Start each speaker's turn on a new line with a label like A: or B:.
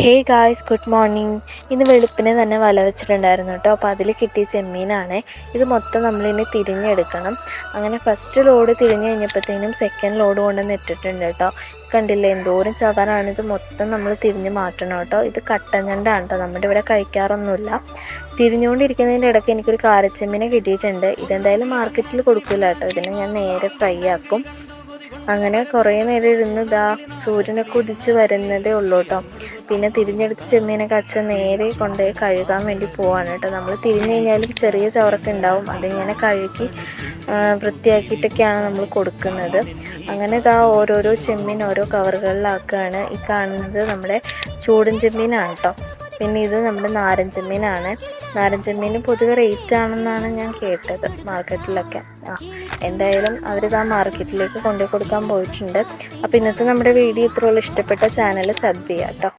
A: Hey guys, good morning. ഇന്ന് വെളുപ്പിനെ തന്നെ വല വെച്ചിട്ടുണ്ടായിരുന്നു കേട്ടോ. അപ്പോൾ അതിൽ കിട്ടിയ ചെമ്മീനാണ്. ഇത് മൊത്തം നമ്മളിനി തിരിഞ്ഞെടുക്കണം. അങ്ങനെ ഫസ്റ്റ് ലോഡ് തിരിഞ്ഞ് കഴിഞ്ഞപ്പോഴത്തേനും സെക്കൻഡ് ലോഡ് കൊണ്ടുവന്ന് ഇട്ടിട്ടുണ്ട് കേട്ടോ. കണ്ടില്ലേ എന്തോരം ചവറാണ്. ഇത് മൊത്തം നമ്മൾ തിരിഞ്ഞ് മാറ്റണം കേട്ടോ. ഇത് കട്ടൻ ഞണ്ടാണ് കേട്ടോ, നമ്മുടെ ഇവിടെ കഴിക്കാറൊന്നുമില്ല. തിരിഞ്ഞുകൊണ്ടിരിക്കുന്നതിൻ്റെ ഇടയ്ക്ക് എനിക്കൊരു കാരച്ചെമ്മീനെ കിട്ടിയിട്ടുണ്ട്. ഇതെന്തായാലും മാർക്കറ്റിൽ കൊടുക്കില്ല കേട്ടോ. ഇതിനെ ഞാൻ നേരെ ഫ്രൈ ആക്കും. അങ്ങനെ കുറേ നേരം ഇരുന്ന് സൂര്യനൊക്കെ ഉദിച്ച് വരുന്നതേ ഉള്ളൂ കേട്ടോ. പിന്നെ തിരിഞ്ഞെടുത്ത് ചെമ്മീനൊക്കെ അച്ഛൻ നേരെ കൊണ്ടുപോയി കഴുകാൻ വേണ്ടി പോവാണ് കേട്ടോ. നമ്മൾ തിരിഞ്ഞ് കഴിഞ്ഞാലും ചെറിയ ചവറൊക്കെ ഉണ്ടാവും. അതിങ്ങനെ കഴുകി വൃത്തിയാക്കിയിട്ടൊക്കെയാണ് നമ്മൾ കൊടുക്കുന്നത്. അങ്ങനെ ഓരോരോ ചെമ്മീൻ ഓരോ കവറുകളിലാക്കുകയാണ്. ഈ കാണുന്നത് നമ്മുടെ ചൂടൻ ചെമ്മീനാണ് കേട്ടോ. പിന്നെ ഇത് നമ്മുടെ നാരൻ ചെമ്മീനാണ്. നാരൻ ചെമ്മീന് പൊതുവെ റേറ്റ് ആണെന്നാണ് ഞാൻ കേട്ടത് മാർക്കറ്റിലൊക്കെ. എന്തായാലും അവർ മാർക്കറ്റിലേക്ക് കൊണ്ടുപോയി കൊടുക്കാൻ പോയിട്ടുണ്ട്. അപ്പോൾ ഇന്നത്തെ നമ്മുടെ വീഡിയോ ഇത്രയുള്ള ഇഷ്ടപ്പെട്ട ചാനൽ സബ് ചെയ്യാം കേട്ടോ.